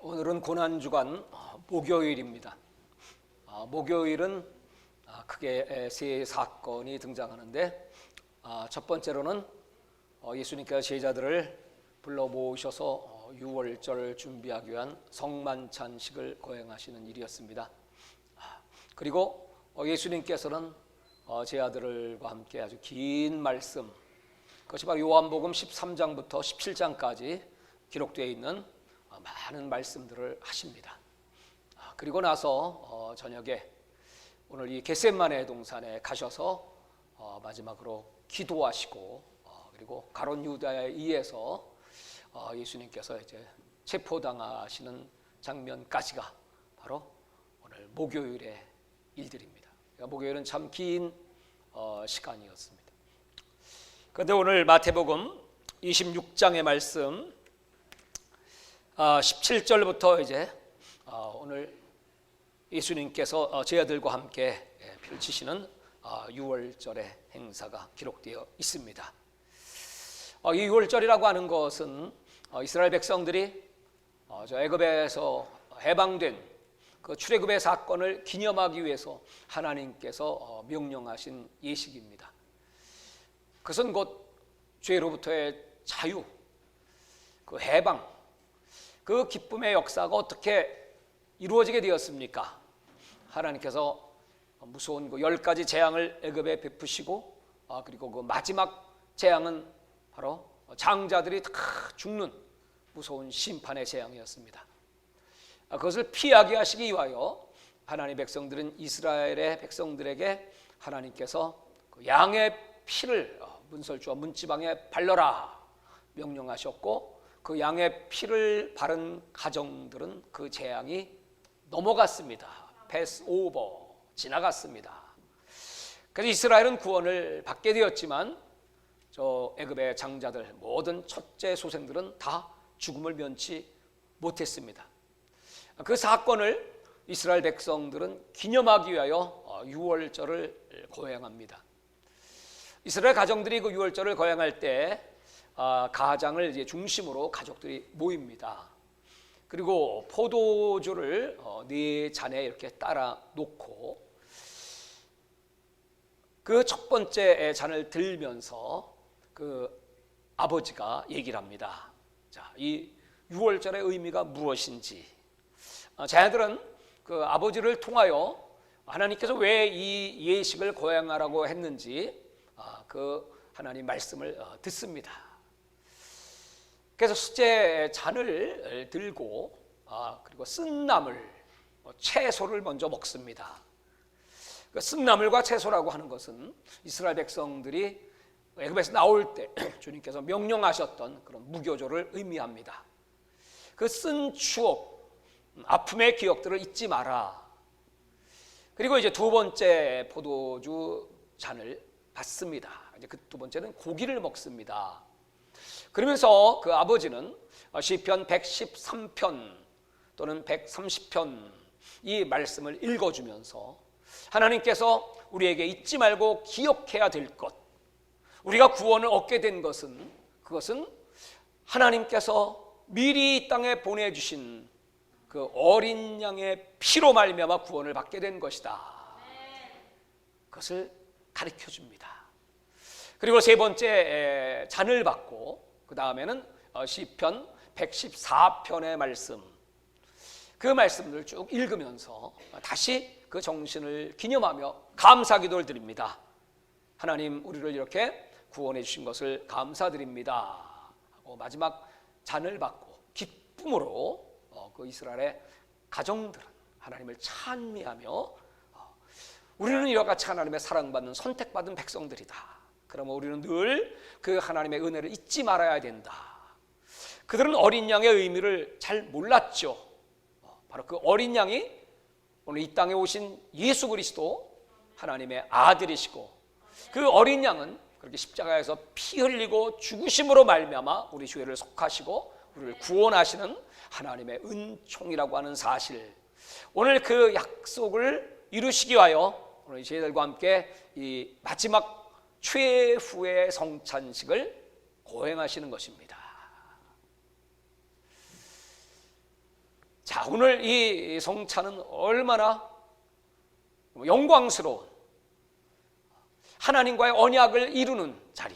오늘은 고난주간 목요일입니다. 목요일은 크게 세 사건이 등장하는데, 첫 번째로는 예수님께서 제자들을 불러 모으셔서 유월절 준비하기 위한 성만찬식을 거행하시는 일이었습니다. 그리고 예수님께서는 제자들과 함께 아주 긴 말씀, 그것이 바로 요한복음 13장부터 17장까지 기록되어 있는 많은 말씀들을 하십니다. 그리고 나서 저녁에 오늘 이 겟세마네 동산에 가셔서 마지막으로 기도하시고, 그리고 가룟 유다에 의해서 예수님께서 이제 체포당하시는 장면까지가 바로 오늘 목요일의 일들입니다. 그러니까 목요일은 참 긴 시간이었습니다. 그런데 오늘 마태복음 26장의 말씀 17절부터 이제 오늘 예수님께서 제자들과 함께 펼치시는 유월절의 행사가 기록되어 있습니다. 이 유월절이라고 하는 것은 이스라엘 백성들이 저 애굽에서 해방된 그 출애굽의 사건을 기념하기 위해서 하나님께서 명령하신 예식입니다. 그것은 곧 죄로부터의 자유, 그 해방, 그 기쁨의 역사가 어떻게 이루어지게 되었습니까? 하나님께서 무서운 그 10가지 재앙을 애굽에 베푸시고, 그리고 그 마지막 재앙은 바로 장자들이 다 죽는 무서운 심판의 재앙이었습니다. 그것을 피하게 하시기 위하여 하나님 백성들은 이스라엘의 백성들에게 하나님께서 그 양의 피를 문설주와 문지방에 발라라 명령하셨고, 그 양의 피를 바른 가정들은 그 재앙이 넘어갔습니다. 패스 오버, 지나갔습니다. 그래서 이스라엘은 구원을 받게 되었지만 저 애굽의 장자들, 모든 첫째 소생들은 다 죽음을 면치 못했습니다. 그 사건을 이스라엘 백성들은 기념하기 위하여 유월절을 거행합니다. 이스라엘 가정들이 그 유월절을 거행할 때 가장을 이제 중심으로 가족들이 모입니다. 그리고 포도주를 4잔에 이렇게 따라 놓고 그 첫 번째 잔을 들면서 그 아버지가 얘기를 합니다. 자, 이 유월절의 의미가 무엇인지, 자녀들은 그 아버지를 통하여 하나님께서 왜 이 예식을 거행하라고 했는지 그 하나님 말씀을 듣습니다. 그래서 숫제 잔을 들고 그리고 쓴 나물, 채소를 먼저 먹습니다. 그 쓴 나물과 채소라고 하는 것은 이스라엘 백성들이 애굽에서 나올 때 주님께서 명령하셨던 그런 무교조를 의미합니다. 그 쓴 추억, 아픔의 기억들을 잊지 마라. 그리고 이제 두 번째 포도주 잔을 받습니다. 이제 그 두 번째는 고기를 먹습니다. 그러면서 그 아버지는 시편 113편 또는 130편 이 말씀을 읽어주면서 하나님께서 우리에게 잊지 말고 기억해야 될 것, 우리가 구원을 얻게 된 것은 그것은 하나님께서 미리 이 땅에 보내주신 그 어린 양의 피로 말미암아 구원을 받게 된 것이다. 그것을 가르쳐 줍니다. 그리고 세 번째 잔을 받고 그 다음에는 시편 114편의 말씀, 그 말씀을 쭉 읽으면서 다시 그 정신을 기념하며 감사기도를 드립니다. 하나님, 우리를 이렇게 구원해 주신 것을 감사드립니다 하고 마지막 잔을 받고 기쁨으로 그 이스라엘의 가정들은 하나님을 찬미하며 우리는 이와 같이 하나님의 사랑받는 선택받은 백성들이다. 그러면 우리는 늘 그 하나님의 은혜를 잊지 말아야 된다. 그들은 어린 양의 의미를 잘 몰랐죠. 바로 그 어린 양이 오늘 이 땅에 오신 예수 그리스도 하나님의 아들이시고, 그 어린 양은 그렇게 십자가에서 피 흘리고 죽으심으로 말미암아 우리 죄를 속하시고 우리를 구원하시는 하나님의 은총이라고 하는 사실, 오늘 그 약속을 이루시기 위하여 오늘 저희들과 함께 이 마지막 최후의 성찬식을 거행하시는 것입니다. 자, 오늘 이 성찬은 얼마나 영광스러운 하나님과의 언약을 이루는 자리.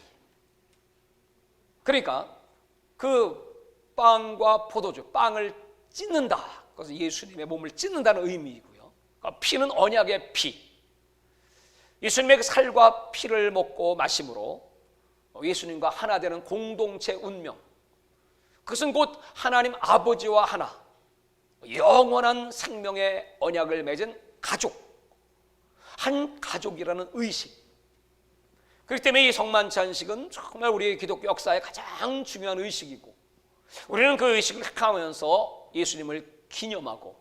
그러니까 그 빵과 포도주, 빵을 찢는다. 그래서 예수님의 몸을 찢는다는 의미이고요. 피는 언약의 피. 예수님의 그 살과 피를 먹고 마심으로 예수님과 하나 되는 공동체 운명. 그것은 곧 하나님 아버지와 하나, 영원한 생명의 언약을 맺은 가족, 한 가족이라는 의식. 그렇기 때문에 이 성만찬식은 정말 우리 기독교 역사의 가장 중요한 의식이고, 우리는 그 의식을 택하면서 예수님을 기념하고,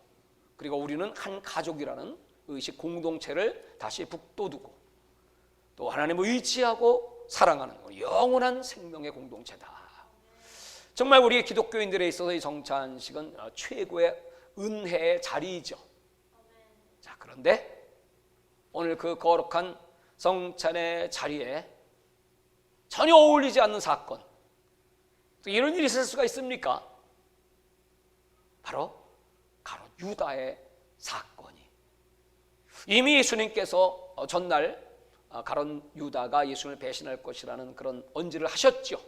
그리고 우리는 한 가족이라는 의식 공동체를 다시 북돋우고, 또 하나님을 의지하고 사랑하는 영원한 생명의 공동체다. 정말 우리 기독교인들에 있어서 이 성찬식은 최고의 은혜의 자리이죠. 자, 그런데 오늘 그 거룩한 성찬의 자리에 전혀 어울리지 않는 사건, 이런 일이 있을 수가 있습니까? 바로 가롯 유다의 사건이. 이미 예수님께서 전날 가롯 유다가 예수님을 배신할 것이라는 그런 언지를 하셨죠.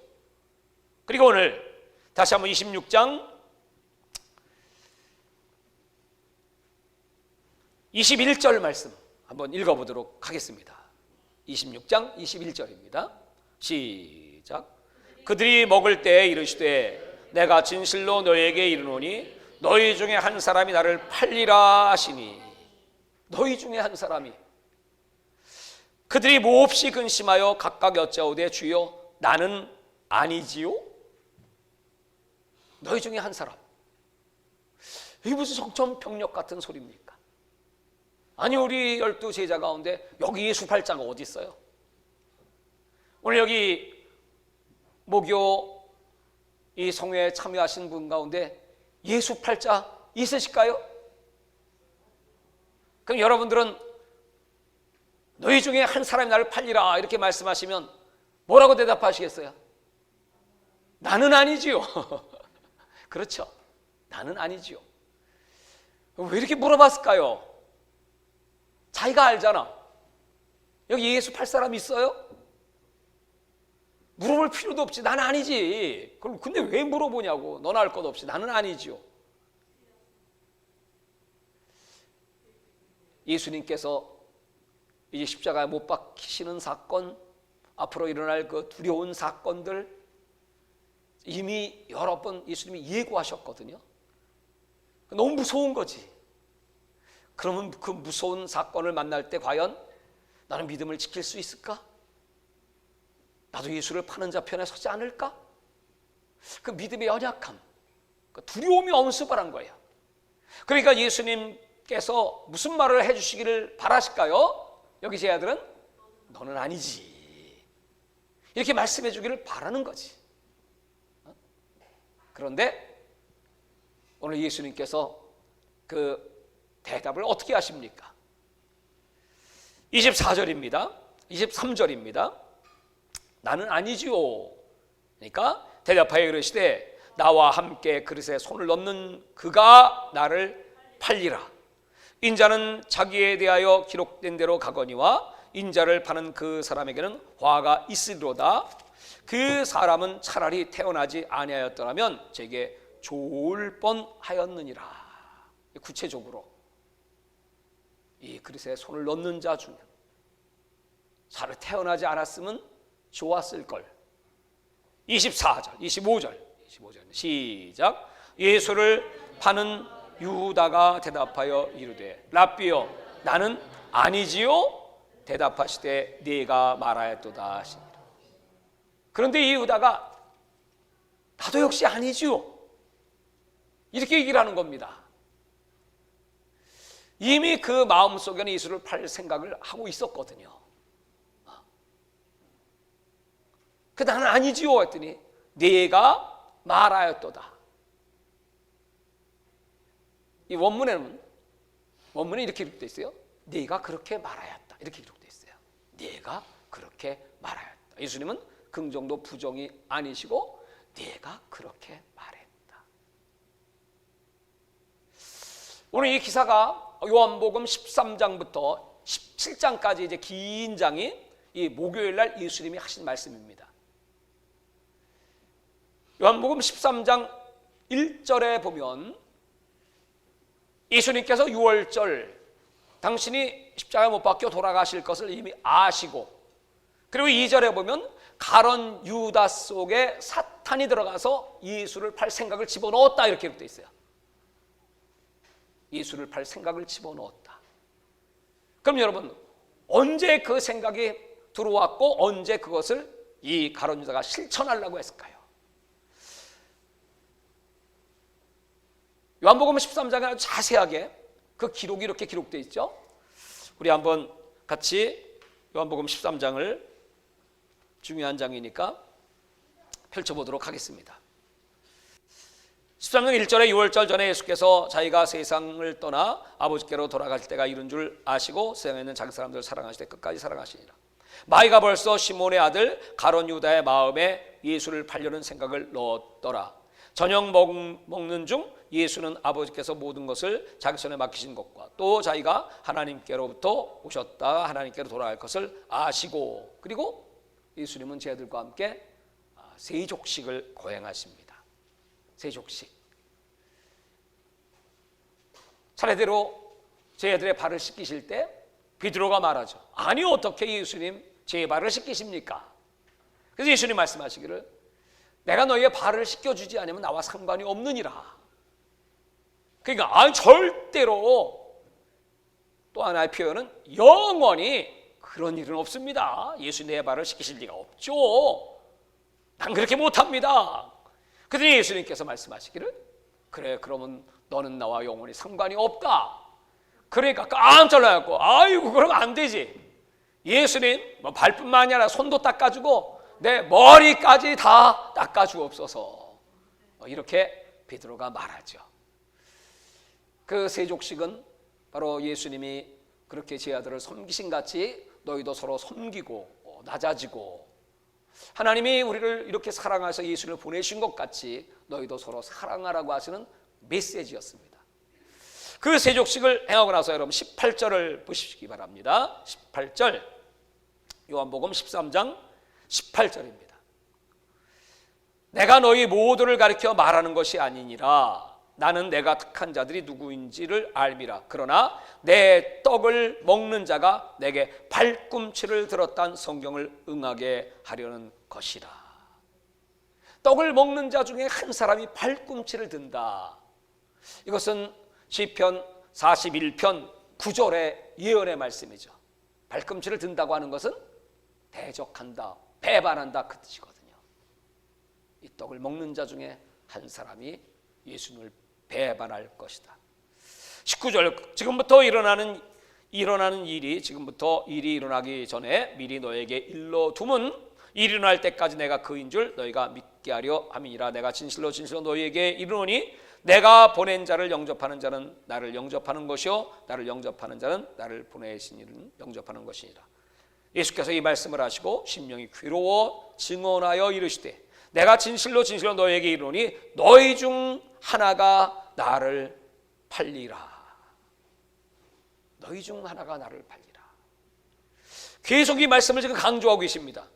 그리고 오늘 다시 한번 26장 21절 말씀 한번 읽어보도록 하겠습니다. 26장 21절입니다. 시작. 그들이 먹을 때에 이르시되 내가 진실로 너희에게 이르노니 너희 중에 한 사람이 나를 팔리라 하시니. 너희 중에 한 사람이. 그들이 몹시 근심하여 각각 여짜오되 주여 나는 아니지요? 너희 중에 한 사람. 이게 무슨 성천병력 같은 소리입니까? 아니, 우리 12 제자 가운데 여기 예수 팔자가 어디 있어요? 오늘 여기 목요 이 성회에 참여하신 분 가운데 예수 팔자 있으실까요? 그럼 여러분들은 너희 중에 한 사람이 나를 팔리라 이렇게 말씀하시면 뭐라고 대답하시겠어요? 나는 아니지요. 그렇죠. 나는 아니지요. 왜 이렇게 물어봤을까요? 자기가 알잖아. 여기 예수 팔 사람 있어요? 물어볼 필요도 없지. 나는 아니지. 그럼 근데 왜 물어보냐고. 너나 할 것 없이. 나는 아니지요. 예수님께서 이제 십자가에 못 박히시는 사건, 앞으로 일어날 그 두려운 사건들 이미 여러 번 예수님이 예고하셨거든요. 너무 무서운 거지. 그러면 그 무서운 사건을 만날 때 과연 나는 믿음을 지킬 수 있을까? 나도 예수를 파는 자 편에 서지 않을까? 그 믿음의 연약함, 그 두려움이 엄습한 거예요. 그러니까 예수님께서 무슨 말을 해주시기를 바라실까요? 여기 제 아들은 너는 아니지. 이렇게 말씀해 주기를 바라는 거지. 그런데 오늘 예수님께서 그 대답을 어떻게 하십니까? 24절입니다. 23절입니다. 나는 아니지요. 그러니까 대답하여 이르시되 나와 함께 그릇에 손을 넣는 그가 나를 팔리라. 인자는 자기에 대하여 기록된 대로 가거니와 인자를 파는 그 사람에게는 화가 있으리로다. 그 사람은 차라리 태어나지 아니하였더라면 제게 좋을 뻔하였느니라. 구체적으로 이 그릇에 손을 넣는 자 중에 차라리 태어나지 않았으면 좋았을 걸. 24절, 25절 시작. 예수를 파는 유다가 대답하여 이르되 랍비여 나는 아니지요. 대답하시되 네가 말하였도다 하시니라. 그런데 이 유다가 나도 역시 아니지요 이렇게 얘기를 하는 겁니다. 이미 그 마음속에는 예수를 팔 생각을 하고 있었거든요. 그 나는 아니지요 했더니 네가 말하였도다. 이 원문에 이렇게 기록되어 있어요. 네가 그렇게 말하였다. 이렇게 기록되어 있어요. 네가 그렇게 말하였다. 예수님은 긍정도 부정이 아니시고 네가 그렇게 말했다. 오늘 이 기사가 요한복음 13장부터 17장까지 이제 긴 장이 이 목요일 날 예수님이 하신 말씀입니다. 요한복음 13장 1절에 보면 예수님께서 유월절 당신이 십자가에 못 박혀 돌아가실 것을 이미 아시고, 그리고 2절에 보면 가론 유다 속에 사탄이 들어가서 예수를 팔 생각을 집어넣었다 이렇게 되어 있어요. 예수를 팔 생각을 집어넣었다. 그럼 여러분, 언제 그 생각이 들어왔고 언제 그것을 이 가론 유다가 실천하려고 했을까요? 요한복음 13장에 아주 자세하게 그 기록이 이렇게 기록되어 있죠. 우리 한번 같이 요한복음 13장을, 중요한 장이니까 펼쳐보도록 하겠습니다. 13장 1절에 유월절 전에 예수께서 자기가 세상을 떠나 아버지께로 돌아갈 때가 이른 줄 아시고 세상에 있는 자기 사람들을 사랑하시되 끝까지 사랑하시니라. 마귀가 벌써 시몬의 아들 가론 유다의 마음에 예수를 팔려는 생각을 넣었더라. 저녁 먹는 중 예수는 아버지께서 모든 것을 자기 손에 맡기신 것과 또 자기가 하나님께로부터 오셨다 하나님께로 돌아갈 것을 아시고, 그리고 예수님은 제자들과 함께 세족식을 거행하십니다. 세족식. 차례대로 제자들의 발을 씻기실 때 베드로가 말하죠. 아니, 어떻게 예수님 제 발을 씻기십니까? 그래서 예수님 말씀하시기를 내가 너희의 발을 씻겨주지 않으면 나와 상관이 없느니라. 그러니까 절대로, 또 하나의 표현은 영원히 그런 일은 없습니다. 예수 내 발을 씻기실 리가 없죠. 난 그렇게 못합니다. 그랬더니 예수님께서 말씀하시기를 그래, 그러면 너는 나와 영원히 상관이 없다. 그러니까 깜짝 놀라갖고 아이고 그러면 안 되지. 예수님 발뿐만이 아니라 손도 닦아주고 내 머리까지 다 닦아주옵소서. 이렇게 베드로가 말하죠. 그 세족식은 바로 예수님이 그렇게 제 아들을 섬기신 같이 너희도 서로 섬기고 낮아지고, 하나님이 우리를 이렇게 사랑하셔서 예수를 보내신 것 같이 너희도 서로 사랑하라고 하시는 메시지였습니다. 그 세족식을 행하고 나서 여러분 18절을 보시기 바랍니다. 18절, 요한복음 13장 18절입니다. 내가 너희 모두를 가리켜 말하는 것이 아니니라. 나는 내가 택한 자들이 누구인지를 알미라. 그러나 내 떡을 먹는 자가 내게 발꿈치를 들었단 성경을 응하게 하려는 것이라. 떡을 먹는 자 중에 한 사람이 발꿈치를 든다. 이것은 시편 41편 9절의 예언의 말씀이죠. 발꿈치를 든다고 하는 것은 대적한다, 배반한다 그 뜻이거든요. 이 떡을 먹는 자 중에 한 사람이 예수님을 배반할 것이다. 19절, 지금부터 일어나는 일이, 지금부터 일이 일어나기 전에 미리 너에게 일러두면 일이 일어날 때까지 내가 그인 줄 너희가 믿게 하려 함이니라. 내가 진실로 진실로 너희에게 이르노니 내가 보낸 자를 영접하는 자는 나를 영접하는 것이요 나를 영접하는 자는 나를 보내신 이는 영접하는 것이니라. 예수께서 이 말씀을 하시고 심령이 괴로워 증언하여 이르시되 내가 진실로 진실로 너희에게 이르노니 너희 중 하나가 나를 팔리라. 너희 중 하나가 나를 팔리라. 계속 이 말씀을 지금 강조하고 계십니다.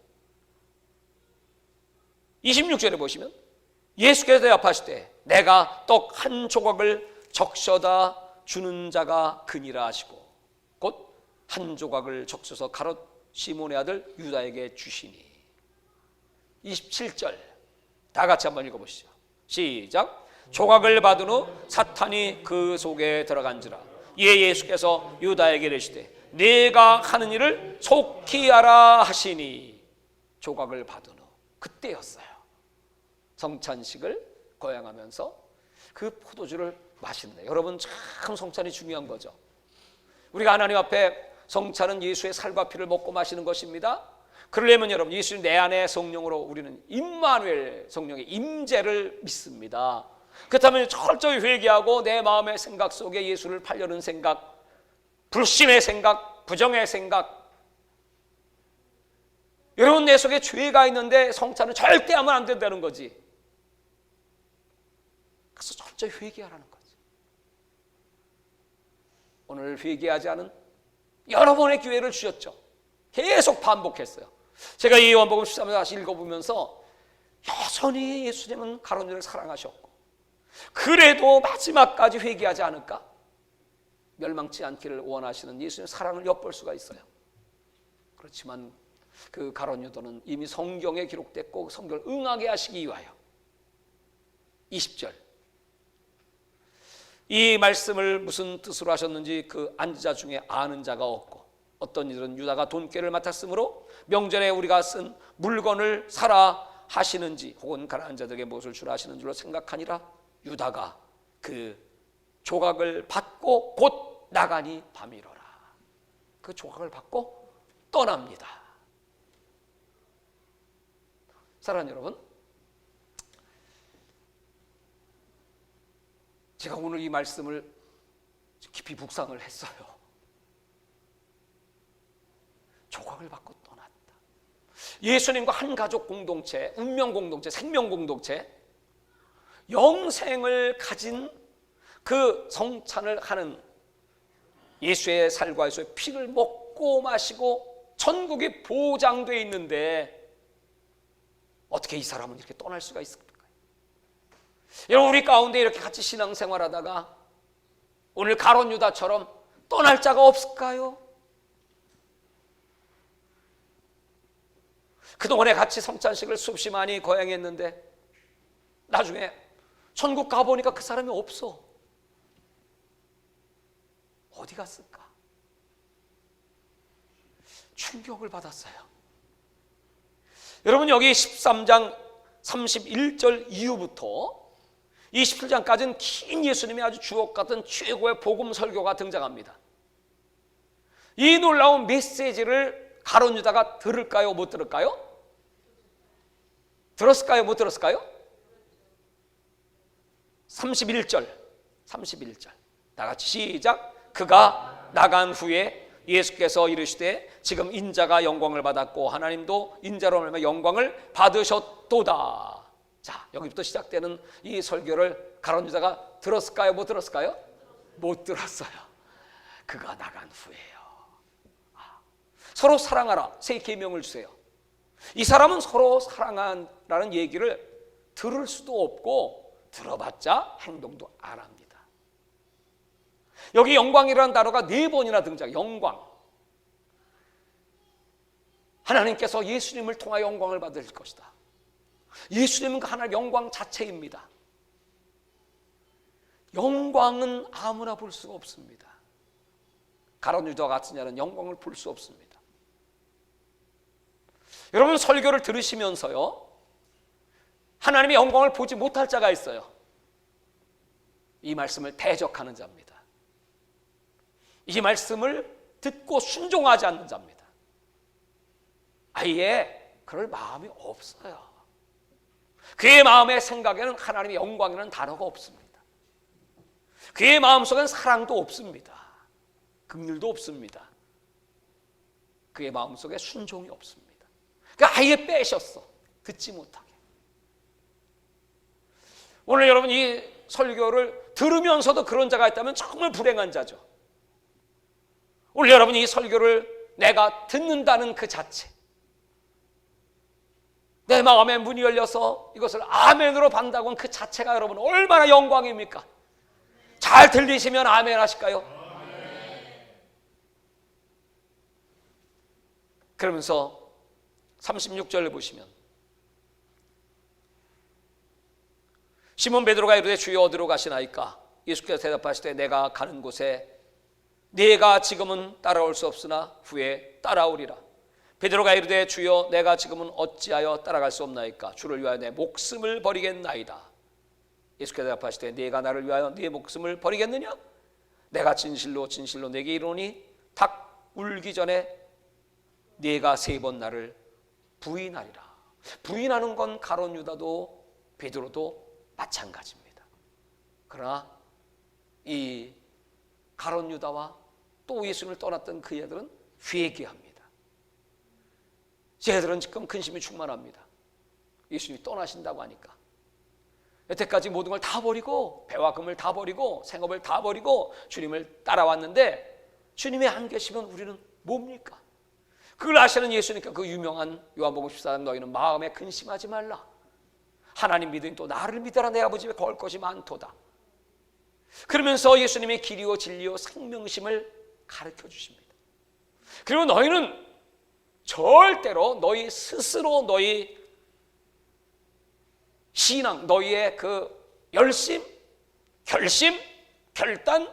26절에 보시면 예수께서 대답하시되 내가 떡 한 조각을 적셔다 주는 자가 그니라 하시고 곧 한 조각을 적셔서 가롯 시몬의 아들 유다에게 주시니. 27절 다 같이 한번 읽어보시죠. 시작. 조각을 받은 후 사탄이 그 속에 들어간지라. 이에 예수께서 유다에게 이르시되 네가 하는 일을 속히 하라 하시니. 조각을 받은 후 그때였어요. 성찬식을 거행하면서 그 포도주를 마시는데, 여러분 참 성찬이 중요한 거죠. 우리가 하나님 앞에 성찬은 예수의 살과 피를 먹고 마시는 것입니다. 그러려면 여러분 예수님 내 안에 성령으로 우리는 임마누엘 성령의 임재를 믿습니다. 그렇다면 철저히 회개하고 내 마음의 생각 속에 예수를 팔려는 생각, 불신의 생각, 부정의 생각, 여러분 내 속에 죄가 있는데 성찬은 절대 하면 안 된다는 거지. 그래서 철저히 회개하라는 거지. 오늘 회개하지 않은 여러 번의 기회를 주셨죠. 계속 반복했어요. 제가 이 요한복음 13장 다시 읽어보면서 여전히 예수님은 가룟 유다를 사랑하셨고, 그래도 마지막까지 회개하지 않을까? 멸망치 않기를 원하시는 예수님의 사랑을 엿볼 수가 있어요. 그렇지만 그 가룟 유다는 이미 성경에 기록됐고 성경을 응하게 하시기 위하여 20절, 이 말씀을 무슨 뜻으로 하셨는지 그 앉은 자 중에 아는 자가 없고, 어떤 이들은 유다가 돈꾀를 맡았으므로 명절에 우리가 쓴 물건을 사라 하시는지, 혹은 가난한 자들에게 무엇을 주라 하시는 줄로 생각하니라. 유다가 그 조각을 받고 곧 나가니 밤이로라. 그 조각을 받고 떠납니다. 사랑하는 여러분, 제가 오늘 이 말씀을 깊이 묵상을 했어요. 조각을 받고 떠났다. 예수님과 한 가족 공동체, 운명 공동체, 생명 공동체, 영생을 가진 그 성찬을 하는 예수의 살과 예수의 피를 먹고 마시고 천국이 보장되어 있는데 어떻게 이 사람은 이렇게 떠날 수가 있을까요? 여러분, 우리 가운데 이렇게 같이 신앙생활하다가 오늘 가룟 유다처럼 떠날 자가 없을까요? 그동안에 같이 성찬식을 수없이 많이 거행했는데 나중에 천국 가보니까 그 사람이 없어. 어디 갔을까? 충격을 받았어요. 여러분, 여기 13장 31절 이후부터 27장까지는 긴 예수님의 아주 주옥 같은 최고의 복음 설교가 등장합니다. 이 놀라운 메시지를 가룟 유다가 들을까요? 못 들을까요? 들었을까요? 못 들었을까요? 31절 다 같이 시작. 그가 나간 후에 예수께서 이르시되 지금 인자가 영광을 받았고 하나님도 인자로 말미암아 영광을 받으셨도다. 자, 여기부터 시작되는 이 설교를 가룟 유다가 들었을까요? 못 들었을까요? 못 들었어요. 그가 나간 후에요. 서로 사랑하라, 새 계명을 주세요. 이 사람은 서로 사랑하라는 얘기를 들을 수도 없고 들어봤자 행동도 안 합니다. 여기 영광이라는 단어가 4번이나 등장해요. 영광. 하나님께서 예수님을 통하여 영광을 받을 것이다. 예수님은 그 하나님의 영광 자체입니다. 영광은 아무나 볼 수가 없습니다. 가룟 유다 같은 자는 영광을 볼 수 없습니다. 여러분, 설교를 들으시면서요, 하나님의 영광을 보지 못할 자가 있어요. 이 말씀을 대적하는 자입니다. 이 말씀을 듣고 순종하지 않는 자입니다. 아예 그럴 마음이 없어요. 그의 마음의 생각에는 하나님의 영광이라는 단어가 없습니다. 그의 마음속에는 사랑도 없습니다. 긍휼도 없습니다. 그의 마음속에 순종이 없습니다. 그러니까 아예 빼셨어. 듣지 못하게. 오늘 여러분, 이 설교를 들으면서도 그런 자가 있다면 정말 불행한 자죠. 오늘 여러분, 이 설교를 내가 듣는다는 그 자체, 내 마음의 문이 열려서 이것을 아멘으로 받는다고 하는 그 자체가 여러분 얼마나 영광입니까? 잘 들리시면 아멘 하실까요? 그러면서 36절을 보시면 시몬 베드로가 이르되 주여 어디로 가시나이까? 예수께서 대답하시되 내가 가는 곳에 네가 지금은 따라올 수 없으나 후에 따라오리라. 베드로가 이르되 주여 내가 지금은 어찌하여 따라갈 수 없나이까? 주를 위하여 내 목숨을 버리겠나이다. 예수께서 대답하시되 네가 나를 위하여 네 목숨을 버리겠느냐? 내가 진실로 진실로 네게 이르노니 닭 울기 전에 네가 3번 나를 부인하리라. 부인하는 건 가룟 유다도 베드로도 마찬가지입니다. 그러나 이 가룟 유다와 또 예수님을 떠났던 그 애들은 회개합니다. 쟤들은 지금 근심이 충만합니다. 예수님이 떠나신다고 하니까. 여태까지 모든 걸 다 버리고 배와 금을 다 버리고 생업을 다 버리고 주님을 따라왔는데 주님이 안 계시면 우리는 뭡니까? 그걸 아시는 예수님께서 그 유명한 요한복음 14장 너희는 마음에 근심하지 말라. 하나님 믿으니 또 나를 믿어라. 내 아버지 집에 거할 것이 많도다. 그러면서 예수님의 길이요 진리요 생명심을 가르쳐 주십니다. 그리고 너희는 절대로 너희 스스로 너희 신앙, 너희의 그 열심, 결심, 결단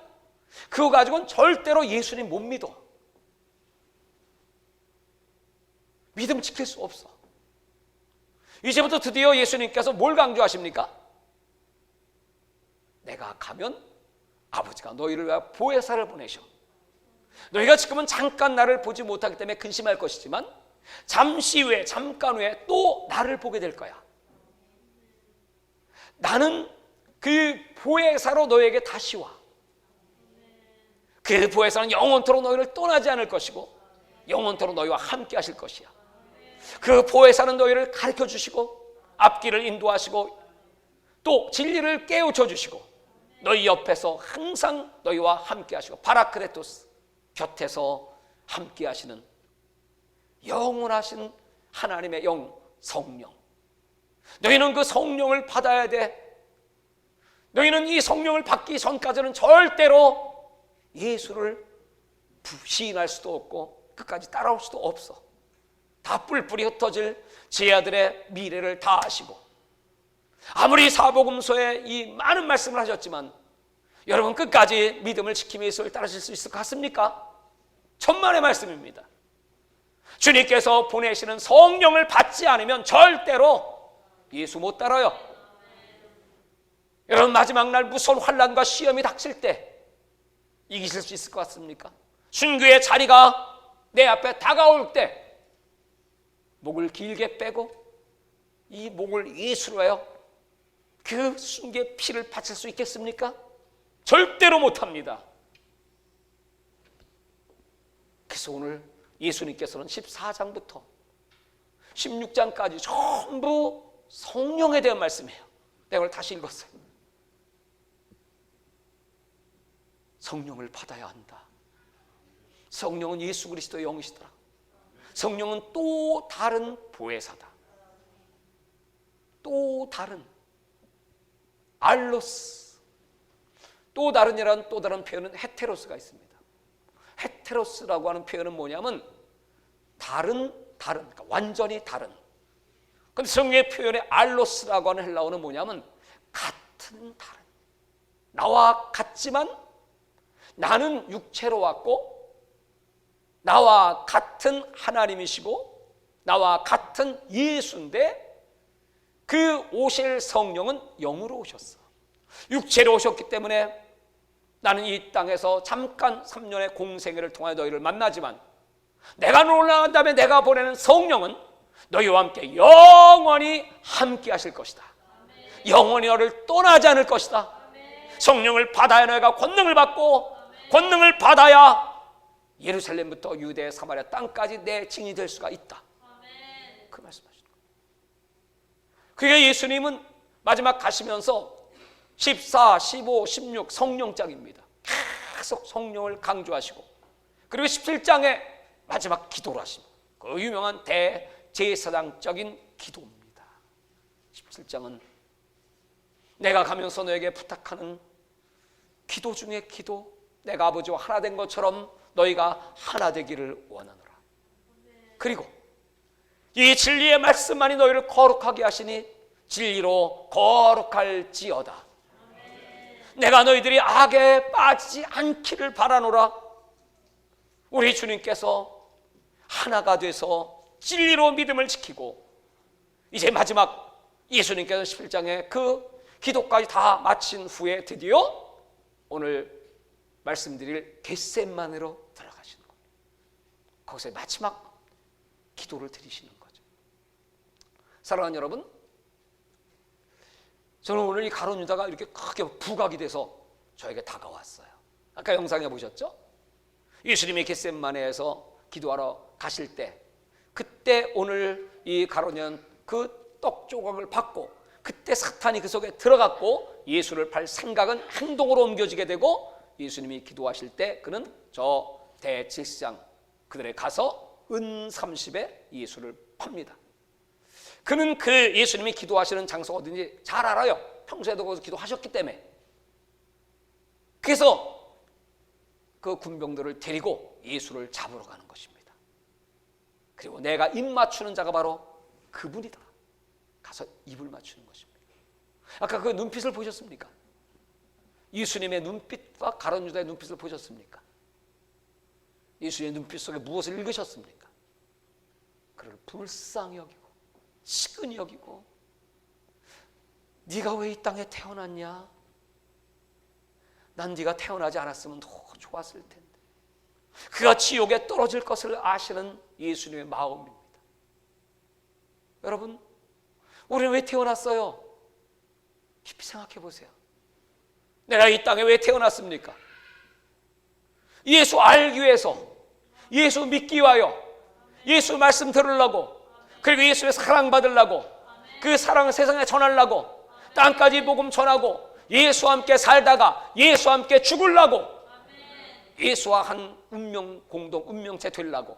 그거 가지고는 절대로 예수님 못 믿어. 믿음 지킬 수 없어. 이제부터 드디어 예수님께서 뭘 강조하십니까? 내가 가면 아버지가 너희를 위하여 보혜사를 보내셔. 너희가 지금은 잠깐 나를 보지 못하기 때문에 근심할 것이지만 잠시 후에 잠깐 후에 또 나를 보게 될 거야. 나는 그 보혜사로 너희에게 다시 와. 그 보혜사는 영원토록 너희를 떠나지 않을 것이고 영원토록 너희와 함께 하실 것이야. 그 보혜사는 너희를 가르쳐 주시고 앞길을 인도하시고 또 진리를 깨우쳐 주시고 너희 옆에서 항상 너희와 함께 하시고 파라크레토스 곁에서 함께 하시는 영원하신 하나님의 영 성령. 너희는 그 성령을 받아야 돼. 너희는 이 성령을 받기 전까지는 절대로 예수를 시인할 수도 없고 끝까지 따라올 수도 없어. 다 뿔뿔이 흩어질 제 아들의 미래를 다 아시고 아무리 사복음서에 이 많은 말씀을 하셨지만 여러분 끝까지 믿음을 지키며 예수를 따르실 수 있을 것 같습니까? 천만의 말씀입니다. 주님께서 보내시는 성령을 받지 않으면 절대로 예수 못 따라요. 여러분 마지막 날 무서운 환난과 시험이 닥칠 때 이기실 수 있을 것 같습니까? 순교의 자리가 내 앞에 다가올 때 목을 길게 빼고 이 목을 예수로 하여 그 순교의 피를 바칠 수 있겠습니까? 절대로 못합니다. 그래서 오늘 예수님께서는 14장부터 16장까지 전부 성령에 대한 말씀이에요. 내가 오늘 다시 읽었어요. 성령을 받아야 한다. 성령은 예수 그리스도의 영이시더라. 성령은 또 다른 보혜사다. 또 다른 알로스, 또 다른이라는 또 다른 표현은 헤테로스가 있습니다. 헤테로스라고 하는 표현은 뭐냐면 다른, 그러니까 완전히 다른. 그럼 성경의 표현의 알로스라고 하는 헬라어는 뭐냐면 같은 다른. 나와 같지만 나는 육체로 왔고 나와 같은 하나님이시고 나와 같은 예수인데 그 오실 성령은 영으로 오셨어. 육체로 오셨기 때문에 나는 이 땅에서 잠깐 3년의 공생애를 통하여 너희를 만나지만 내가 올라간 다음에 내가 보내는 성령은 너희와 함께 영원히 함께 하실 것이다. 영원히 너를 떠나지 않을 것이다. 성령을 받아야 너희가 권능을 받고 권능을 받아야 예루살렘부터 유대 사마리아 땅까지 내 증인이 될 수가 있다. 그 말씀하시는 거예요. 그게 예수님은 마지막 가시면서 14, 15, 16 성령장입니다. 계속 성령을 강조하시고 그리고 17장에 마지막 기도를 하십니다. 그 유명한 대제사장적인 기도입니다. 17장은 내가 가면서 너에게 부탁하는 기도 중에 기도, 내가 아버지와 하나 된 것처럼 너희가 하나 되기를 원하노라. 그리고 이 진리의 말씀만이 너희를 거룩하게 하시니 진리로 거룩할지어다. 내가 너희들이 악에 빠지지 않기를 바라노라. 우리 주님께서 하나가 돼서 진리로 믿음을 지키고 이제 마지막 예수님께서 11장에 그 기도까지 다 마친 후에 드디어 오늘 말씀드릴 겟세마네로 들어가시는 겁니다. 거기서 마지막 기도를 드리시는 거죠. 사랑하는 여러분, 저는 오늘 이 가룟 유다가 이렇게 크게 부각이 돼서 저에게 다가왔어요. 아까 영상에 보셨죠? 예수님이 겟세마네에서 기도하러 가실 때 그때 오늘 이 가룟 유다는 그 떡 조각을 받고 그때 사탄이 그 속에 들어갔고 예수를 팔 생각은 행동으로 옮겨지게 되고 예수님이 기도하실 때 그는 저 대제사장 그들에 가서 은 30에 예수를 팝니다. 그는 그 예수님이 기도하시는 장소가 어딘지 잘 알아요. 평소에도 거기서 기도하셨기 때문에. 그래서 그 군병들을 데리고 예수를 잡으러 가는 것입니다. 그리고 내가 입 맞추는 자가 바로 그분이다. 가서 입을 맞추는 것입니다. 아까 그 눈빛을 보셨습니까? 예수님의 눈빛과 가룟 유다의 눈빛을 보셨습니까? 예수님의 눈빛 속에 무엇을 읽으셨습니까? 그를 불쌍히 여기고 시근히 여기고 네가 왜 이 땅에 태어났냐? 난 네가 태어나지 않았으면 더 좋았을 텐데. 그가 지옥에 떨어질 것을 아시는 예수님의 마음입니다. 여러분, 우리는 왜 태어났어요? 깊이 생각해 보세요. 내가 이 땅에 왜 태어났습니까? 예수 알기 위해서, 예수 믿기 위하여, 예수 말씀 들으려고, 그리고 예수의 사랑 받으려고, 그 사랑을 세상에 전하려고, 땅까지 복음 전하고, 예수와 함께 살다가 예수와 함께 죽으려고, 예수와 한 운명체 되려고,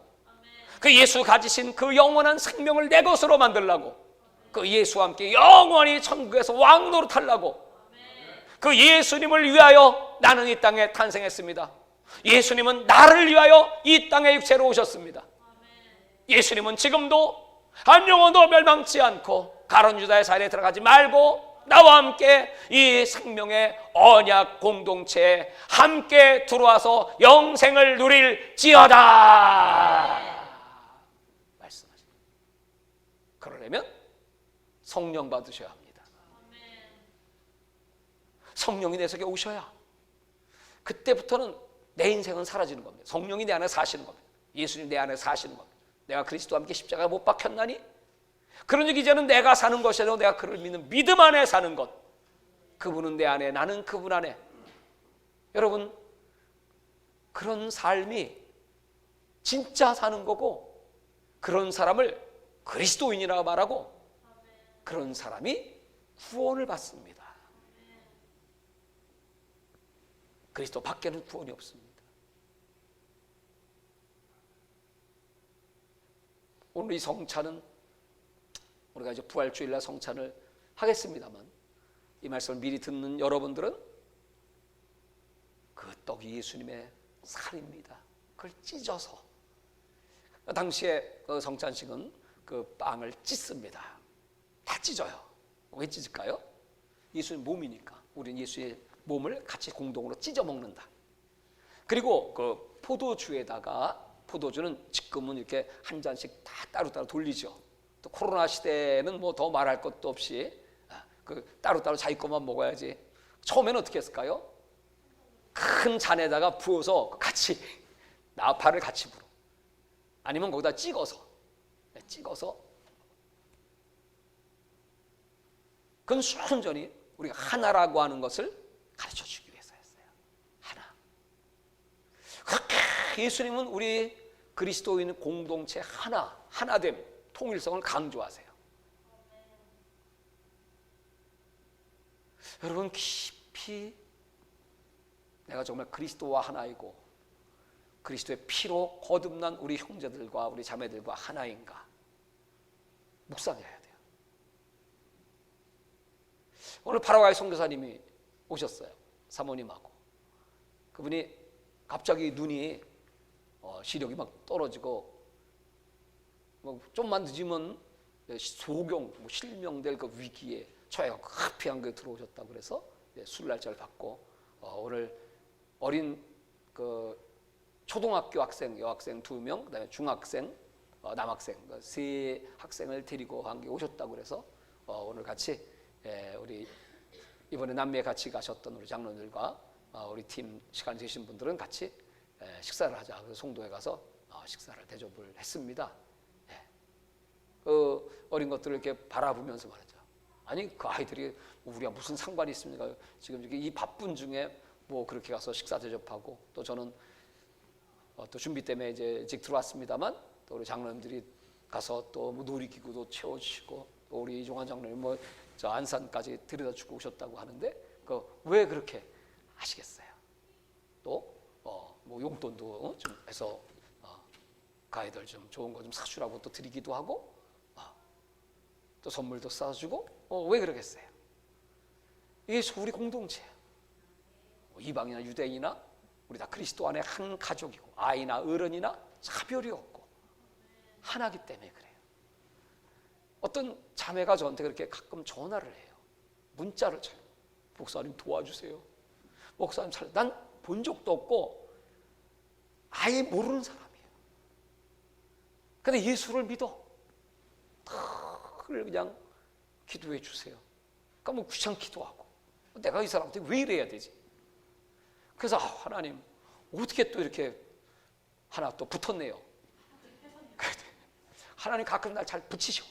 그 예수 가지신 그 영원한 생명을 내 것으로 만들려고, 그 예수와 함께 영원히 천국에서 왕노릇하려고, 그 예수님을 위하여 나는 이 땅에 탄생했습니다. 예수님은 나를 위하여 이 땅에 육체로 오셨습니다. 예수님은 지금도 한 영혼도 멸망치 않고 가룟 유다의 사이에 들어가지 말고 나와 함께 이 생명의 언약 공동체에 함께 들어와서 영생을 누릴지어다 말씀하십니다. 그러려면 성령 받으셔야 합니다. 성령이 내 속에 오셔야 그때부터는 내 인생은 사라지는 겁니다. 성령이 내 안에 사시는 겁니다. 예수님 내 안에 사시는 겁니다. 내가 그리스도와 함께 십자가에 못 박혔나니? 그러니 이제는 내가 사는 것이 아니라 내가 그를 믿는 믿음 안에 사는 것. 그분은 내 안에, 나는 그분 안에. 여러분, 그런 삶이 진짜 사는 거고, 그런 사람을 그리스도인이라고 말하고, 그런 사람이 구원을 받습니다. 그리스도 밖에는 구원이 없습니다. 오늘 이 성찬은 우리가 이제 부활주일날 성찬을 하겠습니다만, 이 말씀을 미리 듣는 여러분들은 그 떡이 예수님의 살입니다. 그걸 찢어서, 당시에 그 성찬식은 그 빵을 찢습니다. 다 찢어요. 왜 찢을까요? 예수님 몸이니까. 우리는 예수의 몸을 같이 공동으로 찢어 먹는다. 그리고 그 포도주에다가, 포도주는 지금은 이렇게 한 잔씩 다 따로따로 돌리죠. 또 코로나 시대에는 뭐 더 말할 것도 없이 그 따로따로 자기 것만 먹어야지. 처음에는 어떻게 했을까요? 큰 잔에다가 부어서 같이 나팔을 같이 불어. 아니면 거기다 찍어서 그건 순전히 우리가 하나라고 하는 것을 가르쳐주기 위해서였어요. 하나. 예수님은 우리 그리스도인 공동체 하나됨, 통일성을 강조하세요. 여러분, 깊이 내가 정말 그리스도와 하나이고 그리스도의 피로 거듭난 우리 형제들과 우리 자매들과 하나인가 묵상해야 돼요. 오늘 파라과이 선교사님이 오셨어요. 사모님하고. 그분이 갑자기 눈이 시력이 막 떨어지고 좀만 늦으면 소경, 실명될 그 위기에 처해서 급히한 게 들어오셨다고 그래서 술 날짜를 받고 오늘 어린 그 초등학교 학생, 여학생 2명, 그다음에 중학생, 남학생 세 학생을 데리고 한 게 오셨다고 그래서 오늘 같이 우리 이번에 남미에 같이 가셨던 우리 장로들과 우리 팀 시간 되신 분들은 같이 식사를 하자. 그래서 송도에 가서 식사를 대접을 했습니다. 그 어린 것들을 이렇게 바라보면서 말이죠. 아니 그 아이들이 우리가 무슨 상관이 있습니까? 지금 이 바쁜 중에 뭐 그렇게 가서 식사 대접하고 또 저는 또 준비 때문에 이제 일찍 들어왔습니다만 또 우리 장로님들이 가서 또 뭐 놀이기구도 채워주시고 또 우리 이종환 장로님 뭐 저 안산까지 데려다 주고 오셨다고 하는데 왜 그렇게 하시겠어요? 또 뭐 용돈도 좀 해서 가이들 좀 좋은 거 좀 사주라고 또 드리기도 하고 또 선물도 싸주고 왜 그러겠어요? 이게 우리 공동체예요. 이방이나 유대인이나 우리 다 그리스도 안에 한 가족이고 아이나 어른이나 차별이 없고 하나기 때문에 그래요. 어떤 자매가 저한테 그렇게 가끔 전화를 해요. 문자를 쳐요. 목사님 도와주세요. 목사님 난 본 적도 없고 아예 모르는 사람이에요. 근데 예수를 믿어. 그걸 그냥 기도해 주세요. 그러니까 뭐 귀찮기도 하고 내가 이 사람한테 왜 이래야 되지? 그래서 하나님 어떻게 또 이렇게 하나 또 붙었네요. 하나님 가끔 날 잘 붙이셔.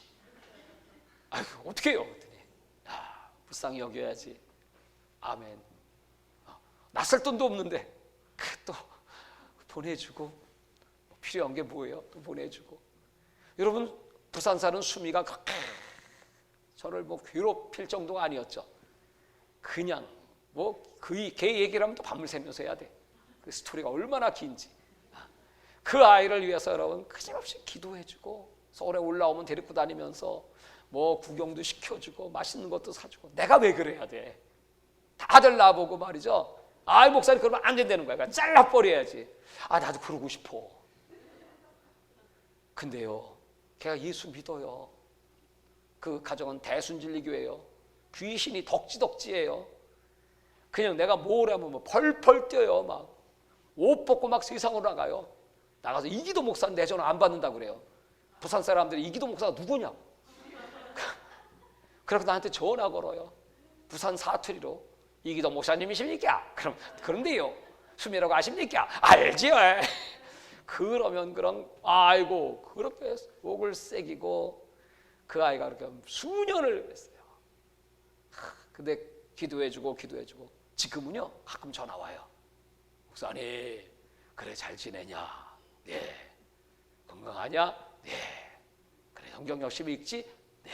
아이고 어떻게 해요? 그랬더니 불쌍히 여겨야지. 아멘. 낯설 돈도 없는데 또 보내주고 필요한 게 뭐예요? 또 보내주고. 여러분 부산 사는 수미가 그렇게 저를 뭐 괴롭힐 정도가 아니었죠. 그냥 뭐 걔 얘기를 하면 또 밤을 새면서 해야 돼. 그 스토리가 얼마나 긴지. 그 아이를 위해서 여러분 끊임없이 기도해주고 서울에 올라오면 데리고 다니면서 뭐 구경도 시켜주고 맛있는 것도 사주고. 내가 왜 그래야 돼? 다들 나보고 말이죠. 아이 목사님 그러면 안 된다는 거야. 그러니까 잘라버려야지. 나도 그러고 싶어. 근데요 걔가 예수 믿어요. 그 가정은 대순진리교회예요. 귀신이 덕지덕지예요. 그냥 내가 뭘 하면 뭐 펄펄 뛰어요. 막 옷 벗고 막 세상으로 나가요. 나가서 이기도 목사 내 전화 안 받는다고 그래요. 부산 사람들이 이기도 목사가 누구냐고. 그래서 나한테 전화 걸어요. 부산 사투리로. 이기도 목사님이십니까? 그럼 그런데요. 수미라고 아십니까? 알지요. 그러면 그럼 아이고 그렇게 목을 새기고 그 아이가 그렇게 수년을 했어요. 근데 기도해주고 지금은요 가끔 전화 와요. 목사님 그래 잘 지내냐? 네. 건강하냐? 네. 그래 성경 열심히 읽지? 네.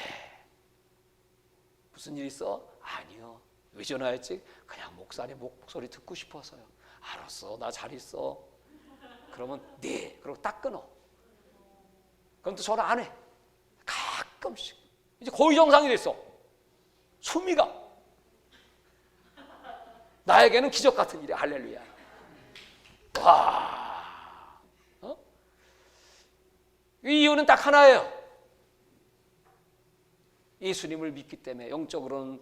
무슨 일 있어? 아니요. 왜 전화했지? 그냥 목사님 목소리 듣고 싶어서요. 알았어 나 잘 있어. 그러면 네 그러고 딱 끊어. 그럼 또 전화 안 해. 가끔씩. 이제 거의 정상이 됐어. 수미가 나에게는 기적 같은 일이야. 할렐루야. 와. 이 이유는 딱 하나예요. 예수님을 믿기 때문에 영적으로는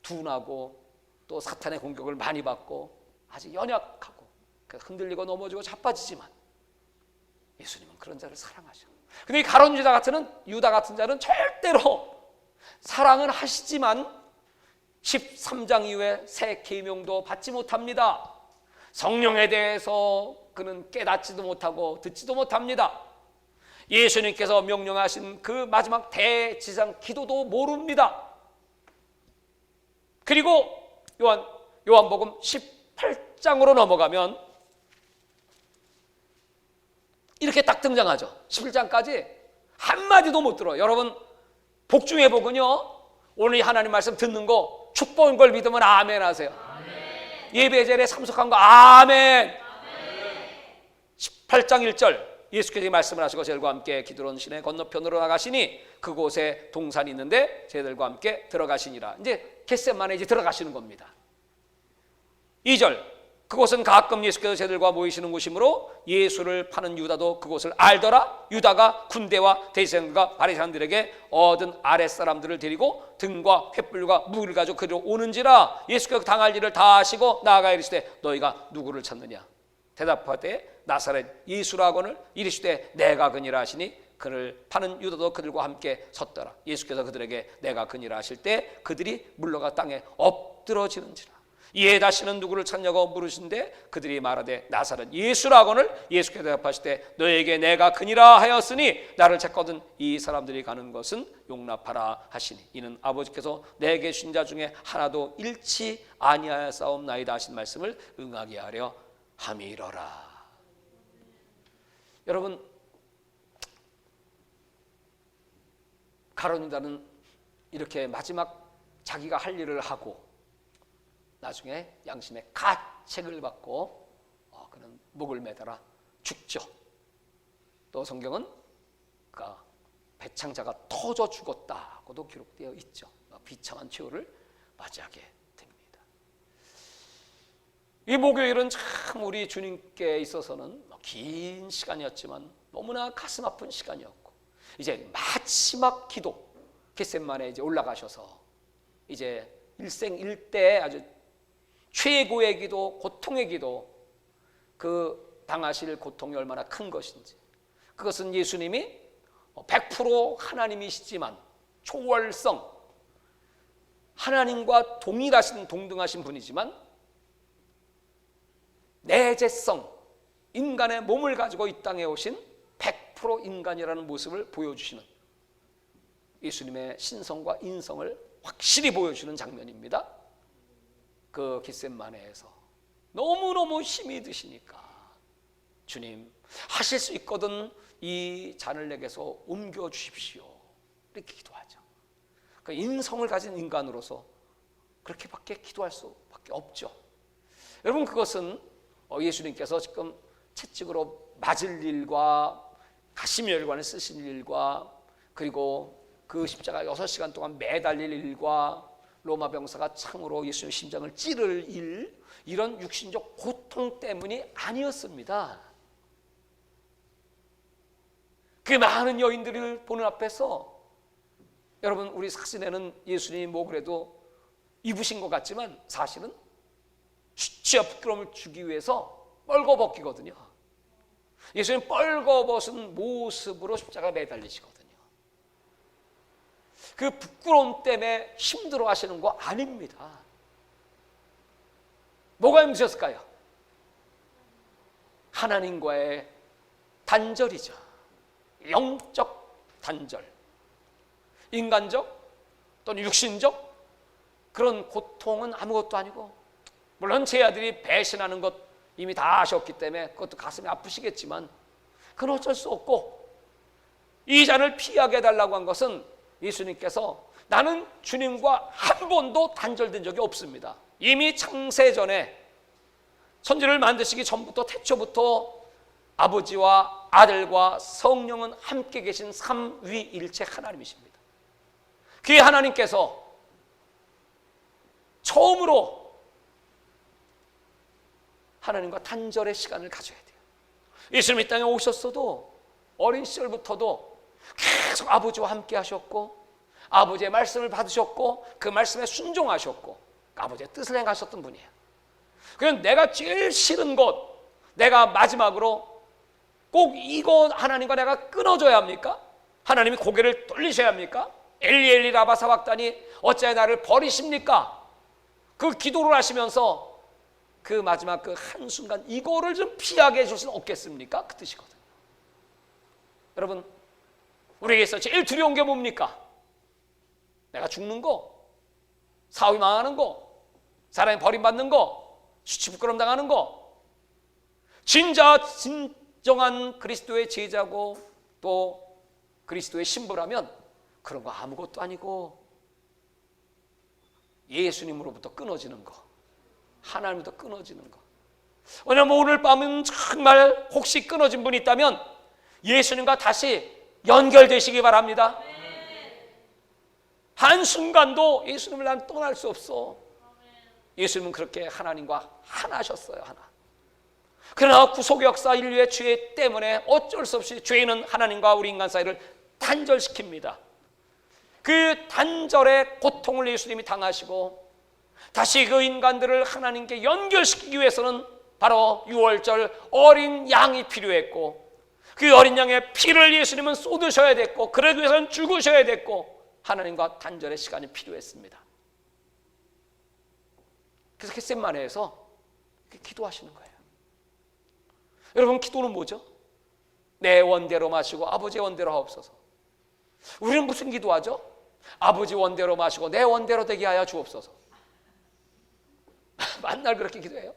둔하고 또 사탄의 공격을 많이 받고 아직 연약하고 흔들리고 넘어지고 자빠지지만 예수님은 그런 자를 사랑하셔. 근데 이 가룟 유다 같은 자는 절대로 사랑은 하시지만 13장 이후에 새 계명도 받지 못합니다. 성령에 대해서 그는 깨닫지도 못하고 듣지도 못합니다. 예수님께서 명령하신 그 마지막 대지상 기도도 모릅니다. 그리고 요한복음 18장으로 넘어가면 이렇게 딱 등장하죠. 11장까지 한마디도 못 들어요. 여러분 복중의 복은요 오늘 하나님 말씀 듣는 거 축복인 걸 믿으면 아멘 하세요. 아멘. 예배 자리에 참석한 거 아멘. 아멘. 18장 1절 예수께서 말씀을 하시고 저희들과 함께 기드론 시내 건너편으로 나가시니 그곳에 동산이 있는데 저희들과 함께 들어가시니라. 이제 겟세마네 이제 들어가시는 겁니다. 2절 그곳은 가끔 예수께서 저희들과 모이시는 곳이므로 예수를 파는 유다도 그곳을 알더라. 유다가 군대와 대제사장과 바리새인들에게 얻은 아랫사람들을 데리고 등과 횃불과 무기를 가지고 그리로 오는지라. 예수께서 당할 일을 다 하시고 나아가 이르시되 너희가 누구를 찾느냐? 대답하되 나사렛 예수라거늘. 이르시되 내가 그니라 하시니 그를 파는 유다도 그들과 함께 섰더라. 예수께서 그들에게 내가 그니라 하실 때 그들이 물러가 땅에 엎드러지는지라. 이에 다시는 누구를 찾냐고 물으신데 그들이 말하되 나사렛 예수라거늘. 예수께서 대답하시되 너에게 내가 그니라 하였으니 나를 찾거든 이 사람들이 가는 것은 용납하라 하시니 이는 아버지께서 내게 주신 자 중에 하나도 잃지 아니하였사옵나이다 하신 말씀을 응하게 하려 함이러라. 여러분 가룟 유다는 이렇게 마지막 자기가 할 일을 하고 나중에 양심의 가책을 받고 그는 목을 매달아 죽죠. 또 성경은 그가 배창자가 터져 죽었다고도 기록되어 있죠. 비참한 최후를 맞이하게 됩니다. 이 목요일은 참 우리 주님께 있어서는 긴 시간이었지만 너무나 가슴 아픈 시간이었고, 이제 마지막 기도 겟셋마네 이제 올라가셔서 이제 일생일대 아주 최고의 기도, 고통의 기도, 그 당하실 고통이 얼마나 큰 것인지, 그것은 예수님이 100% 하나님이시지만 초월성, 하나님과 동등하신 분이지만 내재성, 인간의 몸을 가지고 이 땅에 오신 100% 인간이라는 모습을 보여주시는 예수님의 신성과 인성을 확실히 보여주는 장면입니다. 그 겟셋마네에서 너무너무 힘이 드시니까 주님, 하실 수 있거든 이 잔을 내게서 옮겨 주십시오, 이렇게 기도하죠. 그 인성을 가진 인간으로서 그렇게밖에 기도할 수밖에 없죠. 여러분, 그것은 예수님께서 지금 채찍으로 맞을 일과 가시멸관을 쓰신 일과, 그리고 그 십자가 6시간 동안 매달릴 일과, 로마 병사가 창으로 예수님의 심장을 찌를 일, 이런 육신적 고통 때문이 아니었습니다. 그 많은 여인들을 보는 앞에서, 여러분, 우리 사진에는 예수님이 목을 해도 입으신 것 같지만 사실은 수치와 부끄러움을 주기 위해서 뻘거벗기거든요. 예수님 뻘거벗은 모습으로 십자가에 매달리시거든요. 그 부끄러움 때문에 힘들어 하시는 거 아닙니다. 뭐가 힘드셨을까요? 하나님과의 단절이죠. 영적 단절. 인간적 또는 육신적 그런 고통은 아무것도 아니고, 물론 제 아들이 배신하는 것 이미 다 아셨기 때문에 그것도 가슴이 아프시겠지만 그건 어쩔 수 없고, 이 잔을 피하게 해달라고 한 것은 예수님께서 나는 주님과 한 번도 단절된 적이 없습니다. 이미 창세전에 천지를 만드시기 전부터, 태초부터 아버지와 아들과 성령은 함께 계신 삼위일체 하나님이십니다. 그 하나님께서 처음으로 하나님과 단절의 시간을 가져야 돼요. 예수님 이 땅에 오셨어도 어린 시절부터도 계속 아버지와 함께 하셨고, 아버지의 말씀을 받으셨고, 그 말씀에 순종하셨고, 아버지의 뜻을 행하셨던 분이에요. 그냥 내가 제일 싫은 것, 내가 마지막으로 꼭 이거 하나님과 내가 끊어져야 합니까? 하나님이 고개를 돌리셔야 합니까? 엘리 엘리 라마 사박다니 어찌하여 나를 버리십니까? 그 기도를 하시면서 그 마지막 그 한순간 이거를 좀 피하게 해줄 수는 없겠습니까? 그 뜻이거든요. 여러분, 우리에게서 제일 두려운 게 뭡니까? 내가 죽는 거, 사업이 망하는 거, 사람이 버림받는 거, 수치 부끄럼 당하는 거. 진정한 그리스도의 제자고 또 그리스도의 신부라면 그런 거 아무것도 아니고, 예수님으로부터 끊어지는 거, 하나님부터 끊어지는 거. 왜냐하면 오늘 밤은 정말 혹시 끊어진 분이 있다면 예수님과 다시 연결되시기 바랍니다. 한순간도 예수님을 난 떠날 수 없어. 예수님은 그렇게 하나님과 하나셨어요. 하나. 그러나 구속 역사 인류의 죄 때문에 어쩔 수 없이 죄는 하나님과 우리 인간 사이를 단절시킵니다. 그 단절의 고통을 예수님이 당하시고 다시 그 인간들을 하나님께 연결시키기 위해서는 바로 유월절 어린 양이 필요했고, 그 어린 양의 피를 예수님은 쏟으셔야 됐고, 그러기 위해서는 죽으셔야 됐고, 하나님과 단절의 시간이 필요했습니다. 그래서 겟셋마네에서 기도하시는 거예요. 여러분, 기도는 뭐죠? 내 원대로 마시고 아버지의 원대로 하옵소서. 우리는 무슨 기도하죠? 아버지 원대로 마시고 내 원대로 되게 하여 주옵소서. 만날 그렇게 기도해요?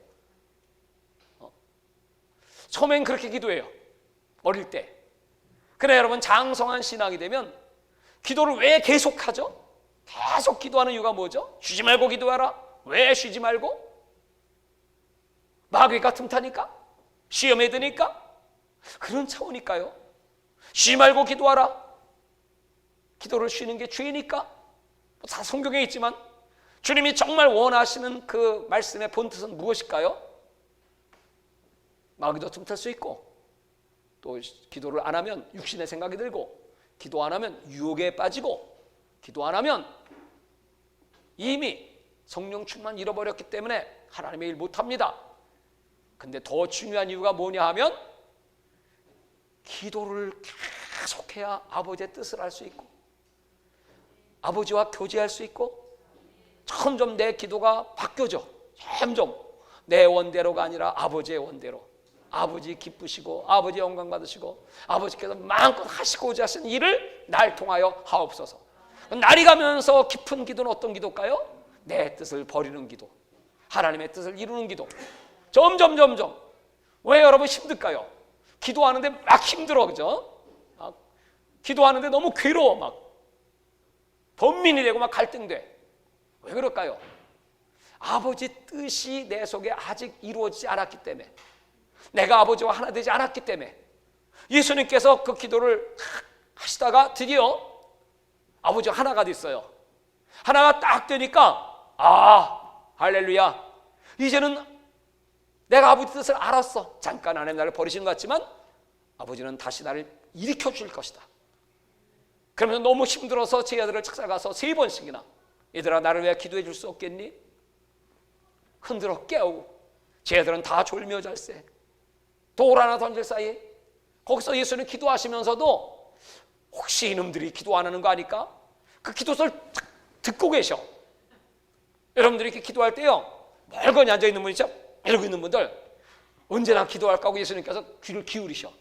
처음엔 그렇게 기도해요, 어릴 때. 그래, 여러분, 장성한 신앙이 되면 기도를 왜 계속하죠? 계속 기도하는 이유가 뭐죠? 쉬지 말고 기도하라. 왜 쉬지 말고? 마귀가 틈타니까? 시험에 드니까? 그런 차원일까요? 쉬지 말고 기도하라. 기도를 쉬는 게 죄니까? 다 성경에 있지만 주님이 정말 원하시는 그 말씀의 본뜻은 무엇일까요? 마귀도 틈탈 수 있고, 또 기도를 안 하면 육신의 생각이 들고, 기도 안 하면 유혹에 빠지고, 기도 안 하면 이미 성령 충만 잃어버렸기 때문에 하나님의 일 못합니다. 근데 더 중요한 이유가 뭐냐 하면 기도를 계속해야 아버지의 뜻을 알 수 있고, 아버지와 교제할 수 있고, 점점 내 기도가 바뀌어져. 점점 내 원대로가 아니라 아버지의 원대로, 아버지 기쁘시고 아버지 영광 받으시고 아버지께서 마음껏 하시고자 하신 일을 날 통하여 하옵소서. 날이 가면서 깊은 기도는 어떤 기도일까요? 내 뜻을 버리는 기도, 하나님의 뜻을 이루는 기도. 점점 왜 여러분 힘들까요? 기도하는데 막 힘들어, 그죠? 기도하는데 너무 괴로워, 막 번민이 되고 막 갈등돼. 왜 그럴까요? 아버지 뜻이 내 속에 아직 이루어지지 않았기 때문에, 내가 아버지와 하나 되지 않았기 때문에. 예수님께서 그 기도를 하시다가 드디어 아버지와 하나가 됐어요. 하나가 딱 되니까 할렐루야, 이제는 내가 아버지 뜻을 알았어. 잠깐 안에 나를 버리신 것 같지만 아버지는 다시 나를 일으켜 줄 것이다. 그러면서 너무 힘들어서 제 아들을 찾아가서 3번씩이나 얘들아, 나를 왜 기도해 줄 수 없겠니? 흔들어 깨우고, 제 아들은 다 졸며 잘세. 돌 하나 던질 사이에 거기서 예수님 기도하시면서도 혹시 이놈들이 기도 안 하는 거 아닐까? 그 기도서를 듣고 계셔. 여러분들이 이렇게 기도할 때요, 멀거니 앉아있는 분 있죠? 이러고 있는 분들 언제나 기도할까 하고 예수님께서 귀를 기울이셔.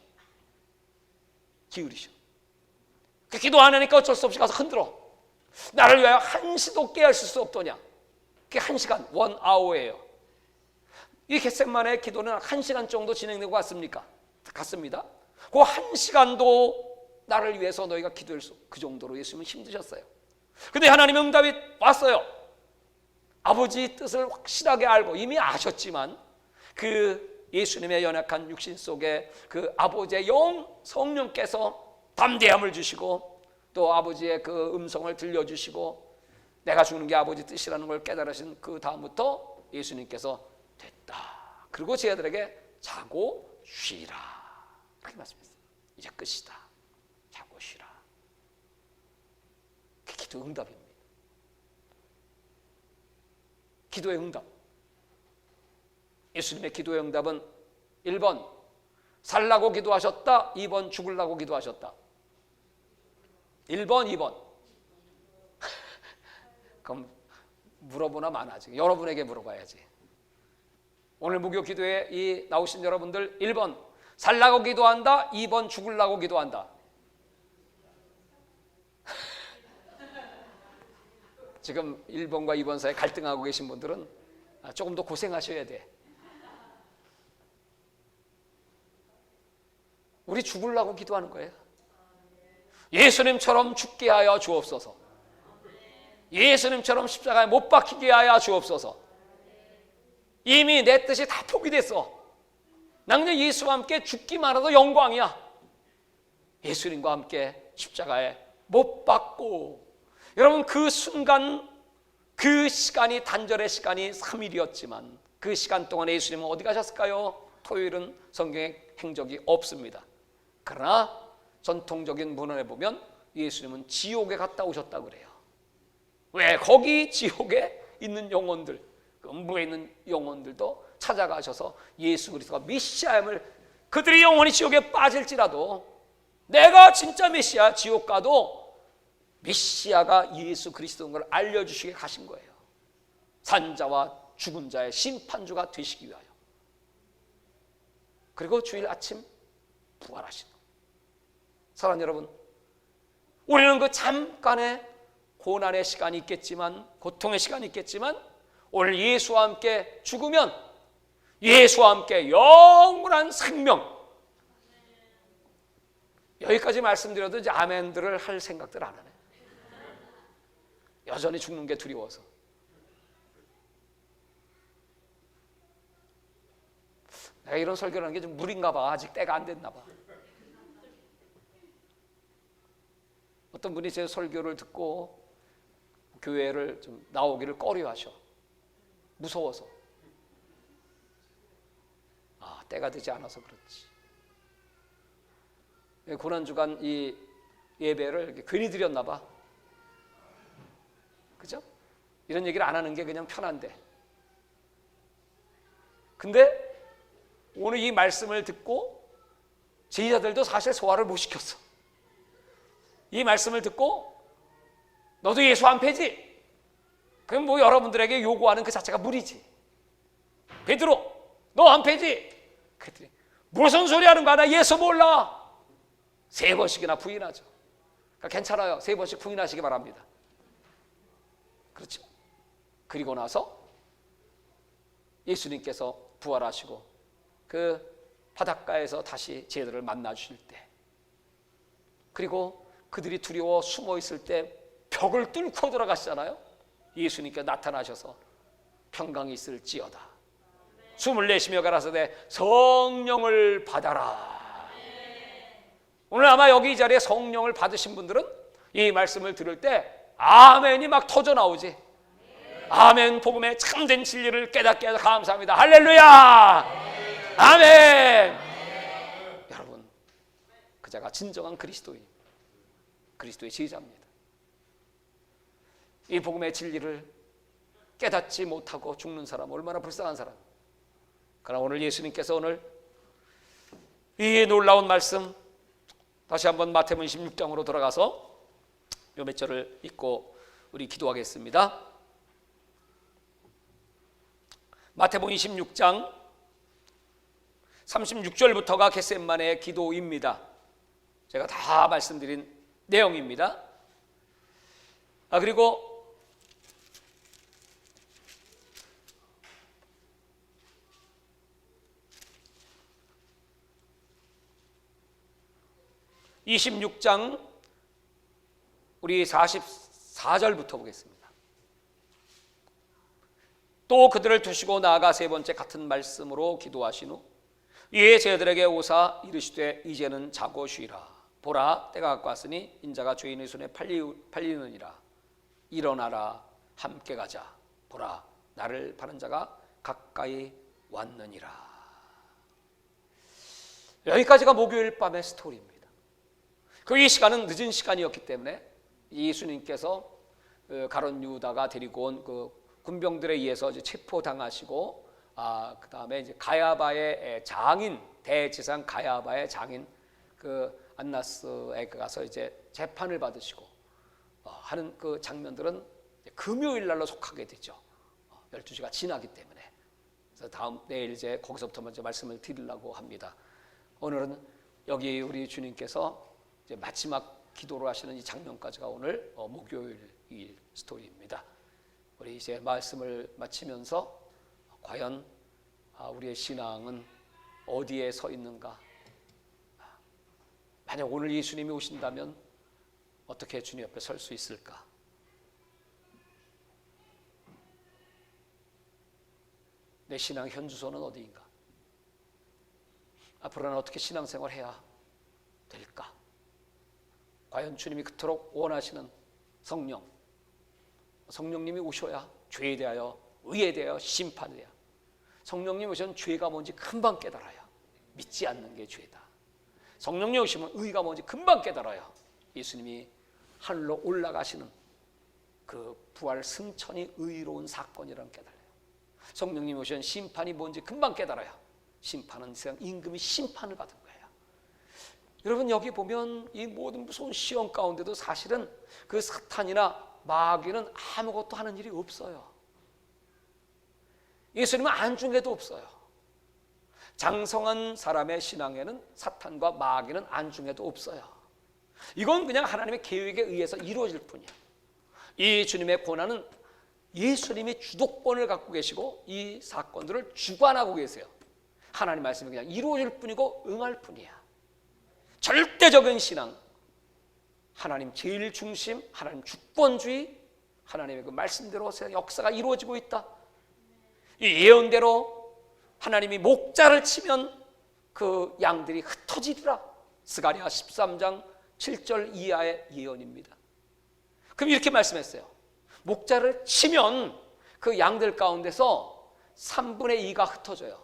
그 기도 안 하니까 어쩔 수 없이 가서 흔들어. 나를 위하여 한시도 깨어있을 수 없더냐. 그게 1시간, 1hour예요. 이 겟세마네 기도는 1시간 정도 진행되고 갔습니까? 갔습니다. 그 1시간도 나를 위해서 너희가 기도할 수, 그 정도로 예수님은 힘드셨어요. 근데 하나님의 응답이 왔어요. 아버지 뜻을 확실하게 알고 이미 아셨지만 그 예수님의 연약한 육신 속에 그 아버지의 영 성령께서 담대함을 주시고, 또 아버지의 그 음성을 들려주시고, 내가 죽는 게 아버지 뜻이라는 걸 깨달으신 그 다음부터 예수님께서 됐다, 그리고 제 아들에게 자고 쉬라, 그렇게 말씀했어요. 이제 끝이다, 자고 쉬라. 그게 기도 응답입니다. 기도의 응답. 예수님의 기도의 응답은 1번 살라고 기도하셨다, 2번 죽으려고 기도하셨다. 1번, 2번. 그럼 물어보나 마나지. 여러분에게 물어봐야지. 오늘 무교 기도에 이 나오신 여러분들, 1번 살라고 기도한다, 2번 죽으려고 기도한다. 지금 1번과 2번 사이에 갈등하고 계신 분들은 조금 더 고생하셔야 돼. 우리 죽으려고 기도하는 거예요. 예수님처럼 죽게 하여 주옵소서. 예수님처럼 십자가에 못 박히게 하여 주옵소서. 이미 내 뜻이 다 포기됐어. 난 그냥 예수와 함께 죽기만 해도 영광이야. 예수님과 함께 십자가에 못 박고, 여러분 그 순간, 그 시간이 단절의 시간이 3일이었지만 그 시간 동안 예수님은 어디 가셨을까요? 토요일은 성경에 행적이 없습니다. 그러나 전통적인 문헌에 보면 예수님은 지옥에 갔다 오셨다고 그래요. 왜? 거기 지옥에 있는 영혼들, 음부에 있는 영혼들도 찾아가셔서 예수 그리스도가 메시아임을, 그들의 영혼이 지옥에 빠질지라도 내가 진짜 메시아, 지옥 가도 메시아가 예수 그리스도인 걸 알려주시게 가신 거예요. 산자와 죽은 자의 심판주가 되시기 위하여. 그리고 주일 아침 부활하신 거. 사랑하는 여러분, 우리는 그 잠깐의 고난의 시간이 있겠지만, 고통의 시간이 있겠지만, 오늘 예수와 함께 죽으면 예수와 함께 영원한 생명. 여기까지 말씀드려도 이제 아멘들을 할 생각들 안 하네. 여전히 죽는 게 두려워서. 내가 이런 설교를 하는 게 좀 무리인가 봐. 아직 때가 안 됐나 봐. 어떤 분이 제 설교를 듣고 교회를 좀 나오기를 꺼려하셔. 무서워서. 때가 되지 않아서 그렇지. 고난주간 이 예배를 괜히 드렸나 봐. 그죠? 이런 얘기를 안 하는 게 그냥 편한데. 근데 오늘 이 말씀을 듣고 제자들도 사실 소화를 못 시켰어. 이 말씀을 듣고 너도 예수 안 패지? 그럼 뭐 여러분들에게 요구하는 그 자체가 무리지. 베드로 너 안 패지? 그랬더니 무슨 소리 하는 거야? 나 예수 몰라. 3번씩이나 부인하죠. 그러니까 괜찮아요. 3번씩 부인하시기 바랍니다. 그렇죠. 그리고 나서 예수님께서 부활하시고 그 바닷가에서 다시 제자들을 만나 주실 때, 그리고 그들이 두려워 숨어 있을 때 벽을 뚫고 들어가시잖아요. 예수님께 나타나셔서 평강이 있을지어다, 숨을 내쉬며 가라사대 성령을 받아라. 오늘 아마 여기 이 자리에 성령을 받으신 분들은 이 말씀을 들을 때 아멘이 막 터져 나오지. 아멘. 복음의 참된 진리를 깨닫게 해서 감사합니다. 할렐루야. 아멘. 여러분, 그자가 진정한 그리스도인, 그리스도의 제자입니다. 이 복음의 진리를 깨닫지 못하고 죽는 사람, 얼마나 불쌍한 사람. 그러나 오늘 예수님께서 오늘 이 놀라운 말씀, 다시 한번 마태복음 26장으로 돌아가서 요 몇 절을 읽고 우리 기도하겠습니다. 마태복음 26장 36절부터가 겟세마네의 기도입니다. 제가 다 말씀드린 내용입니다. 그리고 26장 우리 44절부터 보겠습니다. 또 그들을 두시고 나아가 3번째 같은 말씀으로 기도하신 후 이에 제자들에게 오사 이르시되 이제는 자고 쉬라. 보라, 때가 가까워 왔으니 인자가 죄인의 손에 팔리느니라. 일어나라, 함께 가자. 보라, 나를 파는 자가 가까이 왔느니라. 여기까지가 목요일 밤의 스토리입니다. 이 시간은 늦은 시간이었기 때문에 예수님께서 가룟 유다가 데리고 온 그 군병들에 의해서 이제 체포당하시고, 그 다음에 이제 가야바의 장인, 대제사장 가야바의 장인 그 안나스에 가서 이제 재판을 받으시고 하는 그 장면들은 금요일 날로 속하게 되죠. 12시가 지나기 때문에. 그래서 내일 이제 거기서부터 먼저 말씀을 드리려고 합니다. 오늘은 여기 우리 주님께서 이제 마지막 기도를 하시는 이 장면까지가 오늘 목요일 스토리입니다. 우리 이제 말씀을 마치면서 과연 우리의 신앙은 어디에 서 있는가? 만약 오늘 예수님이 오신다면 어떻게 주님 옆에 설 수 있을까? 내 신앙 현주소는 어디인가? 앞으로는 어떻게 신앙생활을 해야 될까? 과연 주님이 그토록 원하시는 성령님이 오셔야 죄에 대하여, 의에 대하여, 심판에 대하여, 성령님이 오시면 죄가 뭔지 금방 깨달아요. 믿지 않는 게 죄다. 성령님이 오시면 의가 뭔지 금방 깨달아요. 예수님이 하늘로 올라가시는 그 부활 승천이 의로운 사건이라는 깨달아요. 성령님이 오시면 심판이 뭔지 금방 깨달아요. 심판은 세상 임금이 심판을 받은 거예요. 여러분, 여기 보면 이 모든 무서운 시험 가운데도 사실은 그 사탄이나 마귀는 아무것도 하는 일이 없어요. 예수님은 안중에도 없어요. 장성한 사람의 신앙에는 사탄과 마귀는 안중에도 없어요. 이건 그냥 하나님의 계획에 의해서 이루어질 뿐이에요. 이 주님의 고난은 예수님이 주도권을 갖고 계시고 이 사건들을 주관하고 계세요. 하나님 말씀이 그냥 이루어질 뿐이고 응할 뿐이야. 절대적인 신앙, 하나님 제일 중심, 하나님 주권주의, 하나님의 그 말씀대로 역사가 이루어지고 있다. 이 예언대로 하나님이 목자를 치면 그 양들이 흩어지리라. 스가랴 13장 7절 이하의 예언입니다. 그럼 이렇게 말씀했어요. 목자를 치면 그 양들 가운데서 3분의 2가 흩어져요.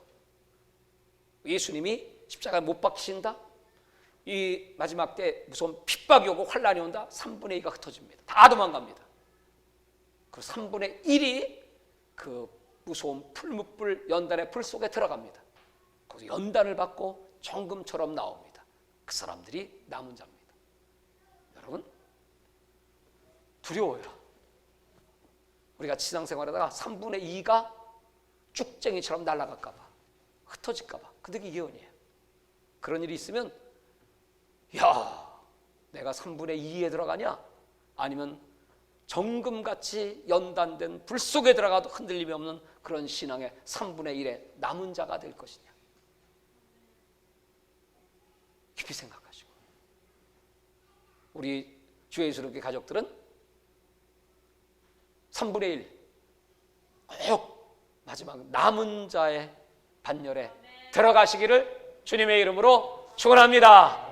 예수님이 십자가에 못 박히신다. 이 마지막 때 무서운 핍박이 오고 환란이 온다. 3분의 2가 흩어집니다. 다 도망갑니다. 그 3분의 1이 그 무서운 풀무불 연단의 불 속에 들어갑니다. 거기서 연단을 받고 정금처럼 나옵니다. 그 사람들이 남은 자입니다. 여러분, 두려워요. 우리가 신앙생활하다가 3분의 2가 쭉쟁이처럼 날아갈까 봐, 흩어질까 봐. 근데 그게 예언이에요. 그런 일이 있으면 야, 내가 3분의 2에 들어가냐? 아니면 정금같이 연단된 불 속에 들어가도 흔들림이 없는 그런 신앙의 3분의 1의 남은 자가 될 것이냐? 깊이 생각하시고, 우리 주 예수의 가족들은 3분의 1 꼭 마지막 남은 자의 반열에 들어가시기를 주님의 이름으로 축원합니다.